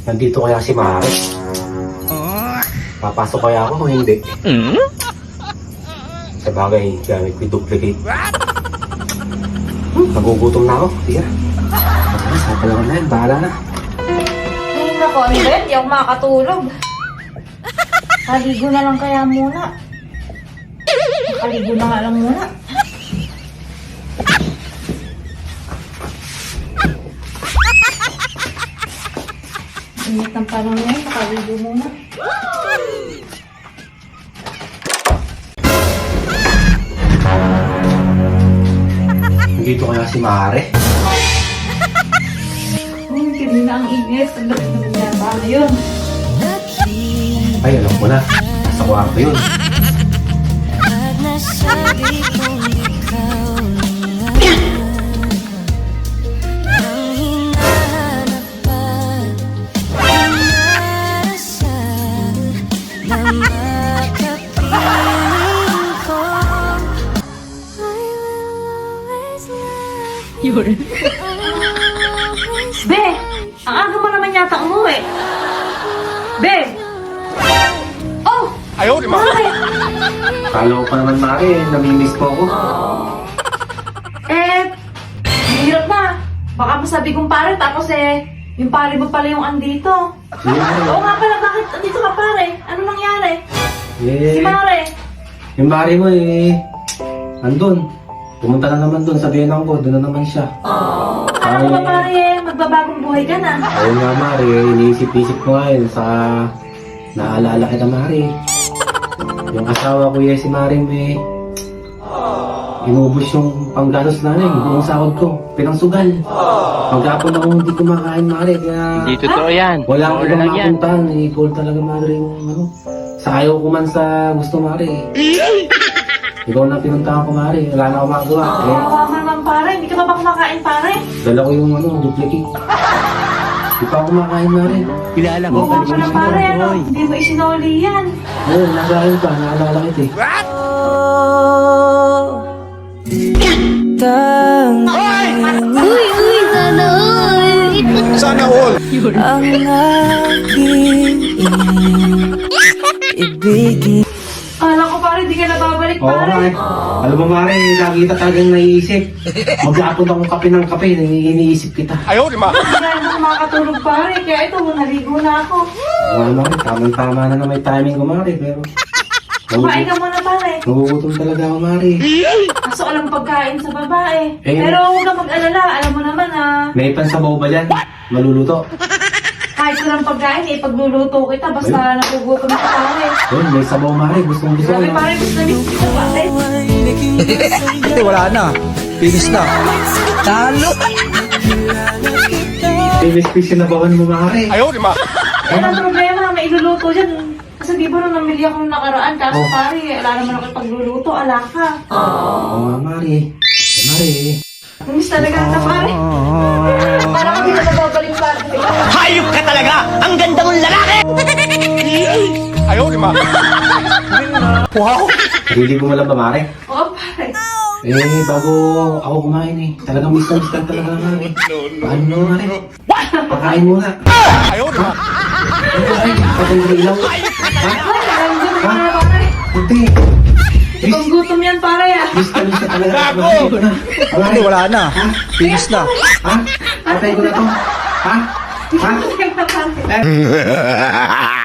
Nandito kaya si Mare? Papasok kaya ako o hindi? Sa bagay, gamit ko yung duplicate. Nagugutom na ako. Sige na. Sa palawan na yan, bahala na. Ay, nako, ano ba yun? Di ako makakatulog. Kaligo na lang kaya muna. Kaligo na nga lang muna. Init ng parang ngayon, kaligo muna. Nandito kaya si Mare? Hindi na ang init. Ang laki na nangyaba na yun. Ay, alam ko na. Nasa kwarto yun. Yun. Be! Ang aga mo naman yata umuwi. Be! Oh! Ayaw, di ba? Bakit? Kala ko pa naman, Mare. Namimiss ko ako. Hirap na. Baka masabi kong pare, tapos yung pare mo pala yung andito. Sige, Mare. Oo nga pala, bakit andito ka pare? Ano nangyari? Si Eh, Mare. yung Mare mo andun. Pumunta na naman dun sa biyanang ko. Doon na naman siya. Alam mo ba pare, magbabagong buhay ka na. Ayun nga, Mare. Iniisip-isip ko ngayon sa naalala kita, Mare. Yung asawa ko si Mare may inubos yung panggasos namin. Buong sahod ko. Pinangsugal. Maghapon ako hindi kumakain, Mare. Kaya Hindi totoo yan. wala akong Wala ibang lang yan. mapuntahan. I-call talaga, Mare, yung ano. Sa ayaw ko man sa gusto, Mare. Ikaw na pinuntahan ko, Mare. Wala na akong magawa. Kawawa mo naman pare, hindi ka ba kumakain pare? Dala ko yung duplicate. Di pa ako kumakain, Mare. Kilala ko. Oo nga pala pare, ano? Hindi mo isinoli yan. Oo, nasa akin pa. Naalala kita eh. Uy, sana all. Sana all. Ang aking ibigin. Alam ko pare, hindi ka nababalik Oo, pare. Mare. Alam mo, Mare, lagi kita talagang naiisip. Maghapon akong kape ng kape. Iniisip kita. Ayaw, di ba? Hindi na ako makakatulog pare, kaya ito, naligo na ako. Oo, Mare. Tamang-tama na may timing ko, Mare. Pero Kumain ka muna pare. nagugutom talaga ako, Mare. Kaso alam pagkain sa babae. Eh. Pero huwag ka mag-alala, alam mo naman May pansabaw ba dyan? Maluluto. kahit walang pagkain, pagluluto kita, basta nagugutom ka pare. Yun, may sabaw, Mare. Gustong gusto ko Grabe na. pare, gusto na miss kita pare. Hindi, wala na. Finish na. Talo. May na bawan mo, Mare. Ayaw, di ba? Yan ang problema, may iluluto dyan. Kasi di ba nung namili ako nung nakaraan, kaso pare, wala naman ako pagluluto, ala ka. Oo nga, Mare. Mare. Miss talaga kita pare. Parang hindi na nababalik pare. Hayop ka talaga! Ang ganda mong lalaki! Ayaw, di ba? Wow. Hindi mo lang ba, Mare? Oo pare. Bago ako kumain talagang miss na talaga, Mare. Paano mo, Mare? Pakain muna. Ayaw, di ba? Ay, patay na ilaw. Ay, alam mo na pare. Hindi. Itong gutom yan pare Miss na talaga. Gago! Patay ko na. Hindi, wala na. Finish na. Ha? Patay ko na to. Ha? Ha? Pare.